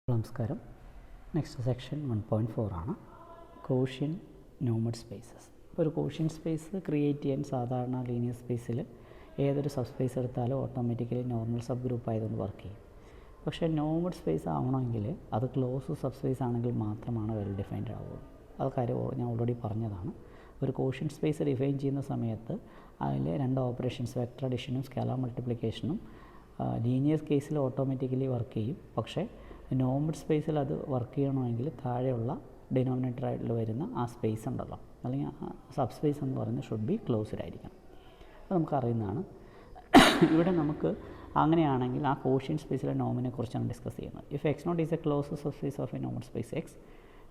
നമസ്കാരം. Next section 1.4 ആണ് quotient nomad spaces. ഇപ്പോൾ ഒരു കോഷ്യൻ സ്പേസ് ക്രിയേറ്റ് ചെയ്യാൻ സാധാരണ ലീനിയർ സ്പേസിൽ ഏതൊരു സബ് സ്പേസ് എടുത്താലും ഓട്ടോമാറ്റിക്കലി നോർമൽ സബ് ഗ്രൂപ്പ് ആയതുകൊണ്ട് വർക്ക് ചെയ്യും. പക്ഷേ നോമഡ് സ്പേസ് ആവണമെങ്കിൽ അത് ക്ലോസ് സബ് സ്പേസ് ആണെങ്കിൽ മാത്രമാണ് വെൽ ഡിഫൈൻഡ് ആവുള്ളൂ. അത് കാര്യം ഞാൻ ഓൾറെഡി പറഞ്ഞതാണ്. ഒരു കോഷ്യൻ സ്പേസ് ഡിഫൈൻ ചെയ്യുന്ന സമയത്ത് അതിൽ രണ്ട് ഓപ്പറേഷൻസ് വെക്ടർ അഡിഷനും സ്കാലാർ മൾട്ടിപ്ലിക്കേഷനും ലീനിയർ കേസിൽ ഓട്ടോമാറ്റിക്കലി വർക്ക് ചെയ്യും. പക്ഷേ നോമഡ് സ്പേസിൽ അത് വർക്ക് ചെയ്യണമെങ്കിൽ താഴെയുള്ള ഡിനോമിനേറ്ററായിട്ട് വരുന്ന ആ സ്പേസ് ഉണ്ടല്ലോ, അല്ലെങ്കിൽ സബ് സ്പേസ് എന്ന് പറയുന്നത് ഷുഡ് ബി ക്ലോസ്ഡ് ആയിരിക്കണം. അത് നമുക്കറിയുന്നതാണ്. ഇവിടെ നമുക്ക് അങ്ങനെയാണെങ്കിൽ ആ കോഷ്യൻ സ്പേസിലെ നോമിനെ കുറിച്ചാണ് ഡിസ്കസ് ചെയ്യുന്നത്. If X naught is a closed subspace of a normed space X,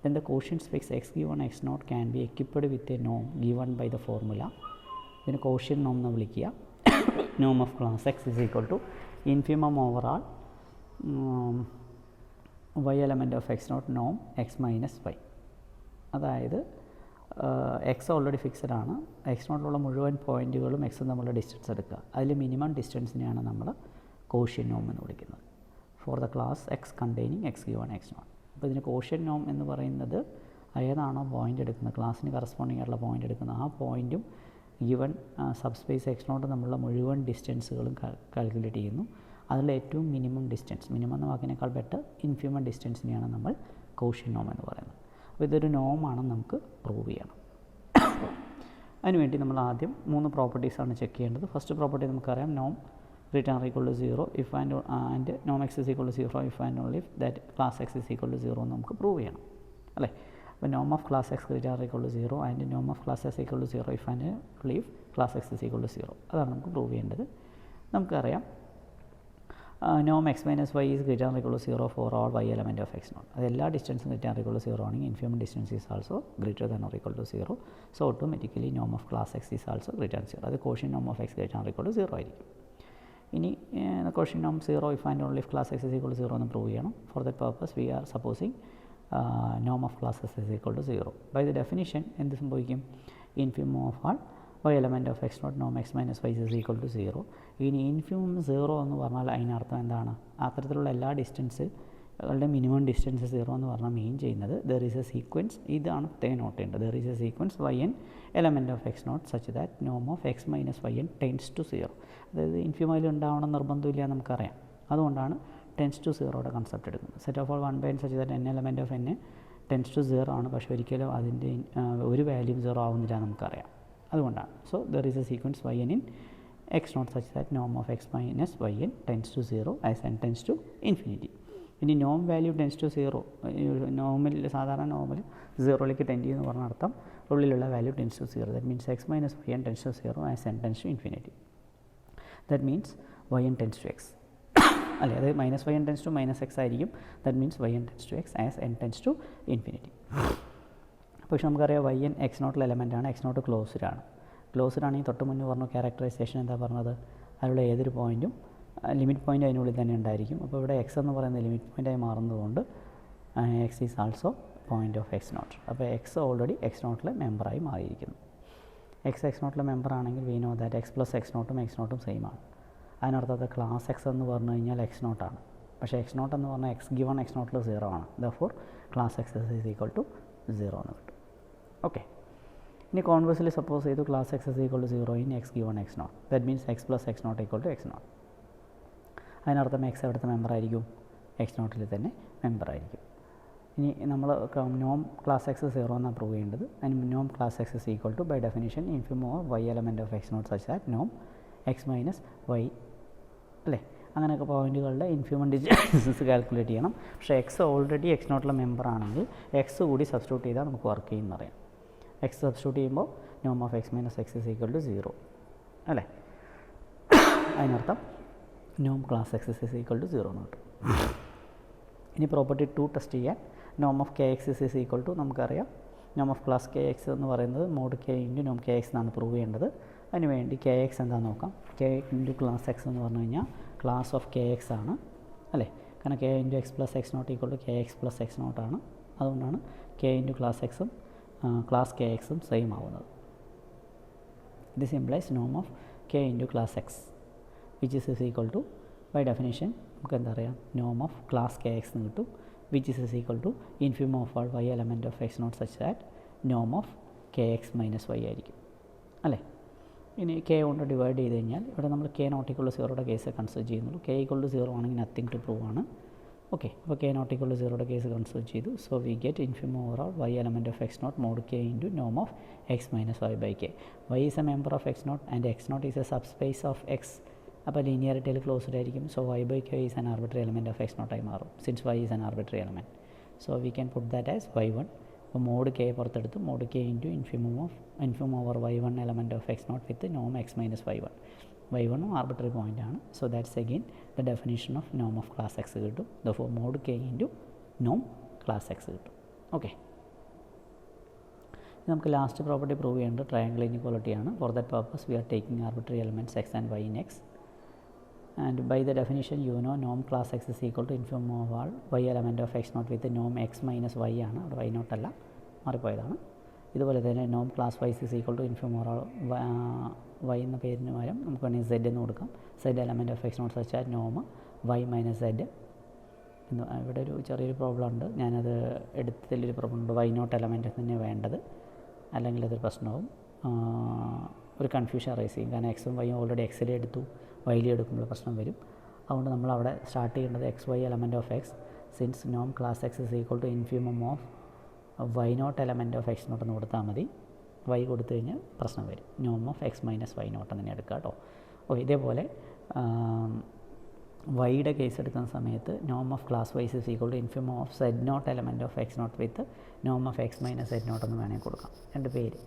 then the quotient space x given x naught can be equipped with a norm given by the formula. ഇതിന് quotient norm എന്ന് വിളിക്കുക. norm of class x is equal to infimum over all y element of x naught norm x minus y. അതായത് X already fixed ആണ്. X നോട്ടിലുള്ള മുഴുവൻ പോയിൻറ്റുകളും എക്സും തമ്മിലുള്ള distance എടുക്കുക. അതിൽ മിനിമം ഡിസ്റ്റൻസിനെയാണ് നമ്മൾ കോഷ്യൻ നോം എന്ന് വിളിക്കുന്നത്. For the class X containing X given X naught. അപ്പോൾ ഇതിന് കോഷ്യൻ നോം എന്ന് പറയുന്നത് ഏതാണോ പോയിൻ്റ് എടുക്കുന്നത്, ക്ലാസ്സിന് കറസ്പോണ്ടിങ് ആയിട്ടുള്ള പോയിൻ്റ് എടുക്കുന്നത്, ആ പോയിൻറ്റും given sub space X naught തമ്മിലുള്ള മുഴുവൻ ഡിസ്റ്റൻസുകളും കാൽക്കുലേറ്റ് ചെയ്യുന്നു. അതിൽ ഏറ്റവും മിനിമം ഡിസ്റ്റൻസ്, മിനിമം എന്ന വാക്കിനേക്കാൾ ബെറ്റർ ഇൻഫിമം ഡിസ്റ്റൻസിനെയാണ് നമ്മൾ കോഷ്യൻ നോം എന്ന് പറയുന്നത്. അപ്പോൾ ഇതൊരു നോമാണെന്ന് നമുക്ക് പ്രൂവ് ചെയ്യണം. അതിനുവേണ്ടി നമ്മൾ ആദ്യം 3 പ്രോപ്പർട്ടീസാണ് ചെക്ക് ചെയ്യേണ്ടത്. ഫസ്റ്റ് പ്രോപ്പർട്ടി നമുക്കറിയാം, നോം greater than or equal to 0 if and norm x is equal to 0 if and only if that class x is equal to 0 എന്ന് നമുക്ക് പ്രൂവ് ചെയ്യണം അല്ലേ. അപ്പോൾ norm of class x greater than or equal to 0 and norm of class x equal to 0 if and only if class x is equal to 0. അതാണ് നമുക്ക് prove ചെയ്യേണ്ടത്. നമുക്കറിയാം norm x minus y is greater than or equal to 0 for all y element of x naught. അത് എല്ലാ ഡിസ്റ്റൻസും greater than or equal to 0 ആണെങ്കിൽ infimum distance is also greater than or equal to 0. So automatically norm of class x is also greater than 0. അത് quotient norm of x greater than or equal to 0 ആയിരിക്കും. ഇനി quotient നോം 0 if and only if class X is equal to 0 എന്ന് prove ചെയ്യണം. For that purpose we are supposing നോം of class X is equal to 0. By the definition എന്ത് സംഭവിക്കും? Infimum of all Y element of X naught നോം X minus Y is equal to 0. ഇനി infimum 0 എന്ന് പറഞ്ഞാൽ അതിനർത്ഥം എന്താണ്? അത്തരത്തിലുള്ള എല്ലാ ഡിസ്റ്റൻസുകളുടെ മിനിമം ഡിസ്റ്റൻസ് 0 എന്ന് പറഞ്ഞാൽ മീൻ ചെയ്യുന്നത് ദർ ഈസ് എ സീക്വൻസ്. ഇതാണ് പ്രത്യേകം നോട്ട് ചെയ്യേണ്ടത്. There is a sequence Y N element of X naught such that നോം of X minus Y N tends to 0. അതായത് ഇൻഫിമയിൽ ഉണ്ടാവണം നിർബന്ധമില്ല നമുക്കറിയാം. അതുകൊണ്ടാണ് ടെൻസ് ടു 0യുടെ കൺസെപ്റ്റ് എടുക്കുന്നത്. Set of all 1/n such that N element of N tends to 0 ആണ്. പക്ഷേ ഒരിക്കലും അതിൻ്റെ ഒരു വാല്യൂം 0 ആവുന്നില്ല നമുക്കറിയാം. അതുകൊണ്ടാണ്. So there is a sequence Y N in X naught such that നോം of X minus Y N tends to 0 as N tends to infinity. ഇനി നോം വാല്യൂ ടെൻസ് ടു 0, നോമിൽ സാധാരണ നോമിൽ 0ലേക്ക് ടെൻഡ് ചെയ്യുമെന്ന് പറഞ്ഞ അർത്ഥം ഉള്ളിലുള്ള value tends to 0. That means X minus Y N tends to 0 as N tends to infinity. That means Y N tends to X അല്ലേ. അതായത് minus Y N tends to minus X ആയിരിക്കും. That means Y N tends to X as N tends to infinity. പക്ഷേ നമുക്കറിയാം Y N X നോട്ടിലെ എലമെൻറ്റാണ്. X naught closed ആണ്. Closed ആണെങ്കിൽ തൊട്ട് മുന്നേ പറഞ്ഞ ക്യാരക്ടറൈസേഷൻ എന്താ പറഞ്ഞത്? അതിലുള്ള ഏതൊരു പോയിൻറ്റും ലിമിറ്റ് പോയിൻ്റ് അതിനുള്ളിൽ തന്നെ ഉണ്ടായിരിക്കും. അപ്പോൾ ഇവിടെ എക്സ് എന്ന് പറയുന്നത് ലിമിറ്റ് പോയിൻ്റായി മാറുന്നതുകൊണ്ട് X is also point of X naught. അപ്പോൾ എക്സ് ഓൾറെഡി എക്സ് നോട്ടിലെ മെമ്പറായി മാറിയിരിക്കുന്നു. എക്സ് നോട്ടിലെ മെമ്പർ ആണെങ്കിൽ we know that X plus X നോട്ടും എക്സ് നോട്ടും സെയിം ആണ്. അതിനർത്ഥത്തെ ക്ലാസ് എക്സ് എന്ന് പറഞ്ഞു കഴിഞ്ഞാൽ എക്സ് നോട്ടാണ്. പക്ഷേ എക്സ് നോട്ട് എന്ന് പറഞ്ഞാൽ എക്സ് ഗിവൺ എക്സ് നോട്ടിൽ 0 ആണ്. Therefore class X is equal to 0 എന്ന് കിട്ടും. ഓക്കെ. ഇനി കോൺവേഴ്സിൽ സപ്പോസ് ചെയ്തു class X is equal to 0 in X given X naught. That means X plus X not equal to X naught. അതിനർത്ഥം എക്സ് എവിടുത്തെ മെമ്പറായിരിക്കും? എക്സ് നോട്ടിൽ തന്നെ മെമ്പറായിരിക്കും. ഇനി നമ്മൾ നോം ക്ലാസ് എക്സ് 0 എന്നാണ് പ്രൂവ് ചെയ്യേണ്ടത്. അതിന് നോം class X is equal to by definition infimum of Y element of X naught such that Noam X minus Y അല്ലേ. അങ്ങനെയൊക്കെ പോയിൻറ്റുകളുടെ ഇൻഫിമം ഡിസ്റ്റൻസ് കാൽക്കുലേറ്റ് ചെയ്യണം. പക്ഷേ എക്സ് ഓൾറെഡി എക്സ് നോട്ടിലെ മെമ്പറാണെങ്കിൽ എക്സ് കൂടി സബ്സ്റ്റിറ്റ്യൂട്ട് ചെയ്താൽ നമുക്ക് വർക്ക് ചെയ്യുന്നറിയാം. എക്സ് സബ്സ്റ്റിറ്റ്യൂട്ട് ചെയ്യുമ്പോൾ നോം of X minus X is equal to 0 അല്ലേ. അതിനർത്ഥം നോം class X is equal to 0 എന്ന് കിട്ടും. ഇനി പ്രോപ്പർട്ടി 2 ടെസ്റ്റ് ചെയ്യാൻ നോം of K X is equal to നമുക്കറിയാം നോം ഓഫ് ക്ലാസ് കെ എക്സ് എന്ന് പറയുന്നത് മോഡ് കെ ഇൻറ്റു നോം കെ എക്സ് എന്നാണ് പ്രൂവ് ചെയ്യേണ്ടത്. അതിനുവേണ്ടി കെ എക്സ് എന്താണെന്ന് നോക്കാം. കെ ഇൻറ്റു ക്ലാസ് എക്സ് എന്ന് പറഞ്ഞു കഴിഞ്ഞാൽ ക്ലാസ് ഓഫ് കെ എക്സ് ആണ് അല്ലേ. കാരണം k into x plus X not equal to k x plus x നോട്ടാണ്. അതുകൊണ്ടാണ് കെ ഇൻറ്റു ക്ലാസ് എക്സും ക്ലാസ് കെ എക്സും സെയിം ആവുന്നത്. ദിസ് ഇംപ്ലൈസ് നോം of k into class x which is equal to by definition നമുക്ക് എന്താ അറിയാം? നോം ഓഫ് ക്ലാസ് കെ എക്സ് എന്ന് കിട്ടും. which is equal to infimum of all y element of x naught such that norm of kx minus y ആയിരിക്കും അല്ലേ. ഇനി K കൊണ്ട് ഡിവൈഡ് ചെയ്ത് കഴിഞ്ഞാൽ ഇവിടെ നമ്മൾ കെ നോട്ട് ഈക്വൽ ടു സീറോയുടെ കേസ് കൺസിഡർ ചെയ്യുന്നുള്ളൂ. കെ ഈക്വൽ ടു സീറോ ആണെങ്കിൽ നത്തിങ് ടു പ്രൂവ് ആണ്. ഓക്കെ, അപ്പോൾ കെ നോട്ട് ഈക്വൽ ടു സീറോയുടെ കേസ് കൺസിഡർ ചെയ്തു. So we get infimum over all y element of x naught mod k into norm of x minus y by k. y is a member of x naught and x naught is a subspace of x. അപ്പോൾ ലീനിയറിറ്റിയിൽ closed ആയിരിക്കും. So y by k is an arbitrary element of x naught ആയി മാറും since y is an arbitrary element. So we can put that as y1. അപ്പോൾ mod K പുറത്തെടുത്ത് mod K into infimum over y1 element of x naught with norm x minus y1. y1 arbitrary point ആണ്. So that's again the definition of നോം of class x കിട്ടും. Therefore mod K into നോം class x കിട്ടും. Okay, നമുക്ക് last property prove ചെയ്യേണ്ടത് triangle ഇൻഇക്വാലിറ്റിയാണ്. For that purpose we are taking arbitrary elements x and y in x. And by the definition you know norm class x is equal to infimum of all y element of x naught with norm x minus y ആണ്. അവിടെ y naught അല്ല, മാറിപ്പോയതാണ്. ഇതുപോലെ തന്നെ നോം class y's is equal to infimum of all y എന്ന പേരിന് പകരം നമുക്ക് വേണമെങ്കിൽ z എന്ന് കൊടുക്കാം. z element of x naught such that norm y minus z. ഇവിടെ ഒരു ചെറിയൊരു പ്രോബ്ലം ഉണ്ട്, ഞാനത് എടുത്തതിലൊരു പ്രോബ്ലം ഉണ്ട്. y naught എലമെൻറ്റ് തന്നെ വേണ്ടത്, അല്ലെങ്കിൽ അതൊരു പ്രശ്നമാവും, ഒരു കൺഫ്യൂഷൻ റൈസ് ചെയ്യും. കാരണം എക്സും വൈയും ഓൾറെഡി എക്സിൽ എടുത്തു, വൈയിൽ എടുക്കുമ്പോൾ പ്രശ്നം വരും. അതുകൊണ്ട് നമ്മൾ അവിടെ സ്റ്റാർട്ട് ചെയ്യേണ്ടത് x y element of x since നോം class X is equal to infimum of y not element of X not എന്ന് കൊടുത്താൽ മതി. വൈ കൊടുത്തു കഴിഞ്ഞാൽ പ്രശ്നം വരും. നോം of X minus Y not തന്നെ എടുക്കുക കേട്ടോ. ഓ, ഇതേപോലെ വൈയുടെ കേസ് എടുക്കുന്ന സമയത്ത് നോം of class y's is equal to infimum of z not element of X not with നോം of X minus z not എന്ന് വേണമെങ്കിൽ കൊടുക്കാം. രണ്ട് പേര്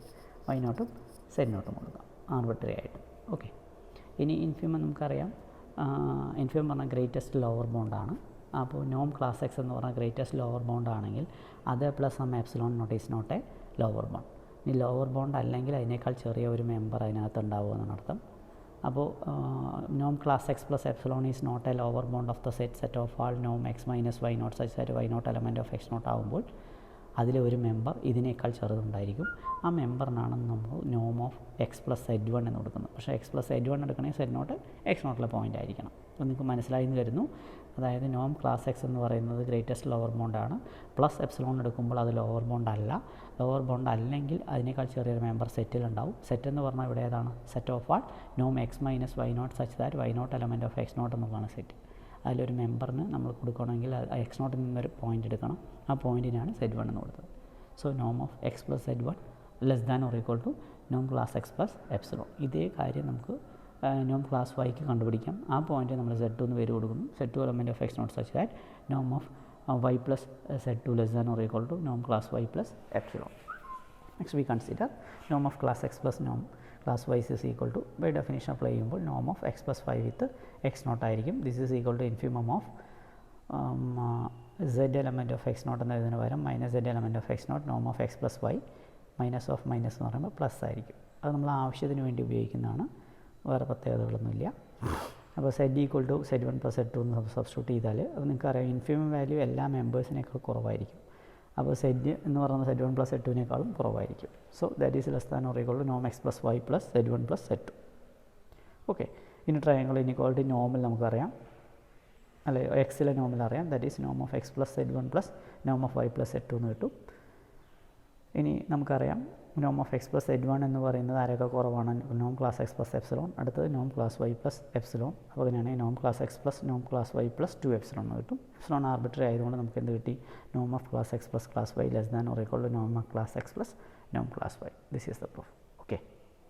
വൈ നോട്ടും സെഡ് നോട്ടും കൊടുക്കാം ആർബിട്രറി ആയിട്ട്. ഓക്കെ, ഇനി infimum നമുക്കറിയാം, infimum പറഞ്ഞാൽ ഗ്രേറ്റസ്റ്റ് ലോവർ ബൗണ്ടാണ്. അപ്പോൾ നോം ക്ലാസ് എക്സ് എന്ന് പറഞ്ഞാൽ ഗ്രേറ്റസ്റ്റ് ലോവർ ബൗണ്ട് ആണെങ്കിൽ അത് plus some epsilon naught is not A lower bound. ഇനി ലോവർ ബൗണ്ട് അല്ലെങ്കിൽ അതിനേക്കാൾ ചെറിയ ഒരു മെമ്പർ അതിനകത്ത് ഉണ്ടാവുമെന്നാണ് അർത്ഥം. അപ്പോൾ നോം class X plus epsilon is not A lower bound of the set of all നോം X minus Y naught such that Y not element of X not ആകുമ്പോൾ അതിലെ ഒരു മെമ്പർ ഇതിനേക്കാൾ ചെറുതുണ്ടായിരിക്കും. ആ മെമ്പറിനാണ് നമ്മൾ നോം of X plus Z one എന്ന് കൊടുക്കുന്നത്. പക്ഷേ എക്സ് പ്ലസ് സെഡ് വൺ എടുക്കണമെങ്കിൽ സെഡ് നോട്ട് എക്സ് നോട്ടിലെ പോയിൻ്റ് ആയിരിക്കണം. അപ്പോൾ നിങ്ങൾക്ക് മനസ്സിലായി എന്ന് വരുന്നു. അതായത് നോം ക്ലാസ് എക്സ് എന്ന് പറയുന്നത് ഗ്രേറ്റസ്റ്റ് ലോവർ ബൗണ്ടാണ്. പ്ലസ് എപ്സിലോൺ എടുക്കുമ്പോൾ അത് ലോവർ ബൗണ്ട് അല്ല. ലോവർ ബൗണ്ട് അല്ലെങ്കിൽ അതിനേക്കാൾ ചെറിയൊരു മെമ്പർ സെറ്റിലുണ്ടാവും. സെറ്റ് എന്ന് പറഞ്ഞാൽ ഇവിടെ ഏതാണ്? സെറ്റ് ഓഫ് ആൾ നോം X minus Y naught such that Y not element of X naught എന്നുള്ളതാണ് സെറ്റ്. അതിലൊരു മെമ്പറിന് നമ്മൾ കൊടുക്കണമെങ്കിൽ എക്സ് നോട്ടിൽ നിന്നൊരു പോയിൻ്റ് എടുക്കണം. ആ പോയിൻറ്റിനാണ് സെഡ് വൺ എന്ന് കൊടുത്തത്. So Noam of X plus Z one less than or equal to Noam class X plus epsilon. ഇതേ കാര്യം നമുക്ക് നോം ക്ലാസ് വൈക്ക് കണ്ടുപിടിക്കാം. ആ പോയിൻറ്റ് നമ്മൾ സെഡ് ടു എന്ന് പേര് കൊടുക്കുന്നു. Z two element of X naught such that നോം of y plus z2 less than or equal to norm class y plus epsilon. Next we consider norm of class x plus norm class y is equal to, by definition apply ചെയ്യുമ്പോൾ norm of x plus 5 with x naught ആയിരിക്കും. This is equal to infimum of z element of x naught എന്നതിന് പകരം minus z element of x naught norm of x plus y minus of minus എന്ന് പറയുമ്പോൾ plus ആയിരിക്കും. അത് നമ്മൾ ആവശ്യത്തിന് വേണ്ടി ഉപയോഗിക്കുന്നതാണ്, വേറെ പ്രത്യേകതകളൊന്നുമില്ല. അപ്പോൾ Z equal to Z one plus Z two എന്ന് സബ്സ്റ്റിറ്റ്യൂട്ട് ചെയ്താൽ അത് നിങ്ങൾക്കറിയാം ഇൻഫിമം വാല്യൂ എല്ലാ മെമ്പേഴ്സിനേക്കാൾ കുറവായിരിക്കും. അപ്പോൾ സെഡ് എന്ന് പറയുന്നത് സെഡ് വൺ പ്ലസ് സെഡ് ടുവിനേക്കാളും കുറവായിരിക്കും. So that is less than or equal to Noam X plus Y plus Z one plus Z to. Okay, ഇനി ട്രയാങ്കിൾ ഇൻഇക്വാളിറ്റി നോമിൽ നമുക്കറിയാം, അല്ലെ എക്സിലെ നോമിൽ അറിയാം. That is Noam of X plus Z one plus Noam of Y plus Z two എന്ന് കിട്ടും. ഇനി നമുക്കറിയാം നോം of X plus Z one എന്ന് പറയുന്നത് ആരൊക്കെ കുറവാണ്? നോം ക്ലാസ് എക്സ് പ്ലസ് എപ്സിലോൺ, അടുത്തത് നോം ക്ലാസ് വൈ പ്ലസ് എപ്സിലോൺ. അപ്പോൾ അങ്ങനെയാണെങ്കിൽ നോം ക്ലാസ് എക്സ് പ്ലസ് നോം ക്ലാസ് വൈ പ്ലസ് 2 എപ്സിലോൺ എന്ന് കിട്ടും. എപ്സിലോൺ ആർബിട്രറി ആയതുകൊണ്ട് നമുക്ക് എന്ത് കിട്ടി? നോം of class X plus class Y less than or equal to Noam of class X plus Noam class Y. This is the proof.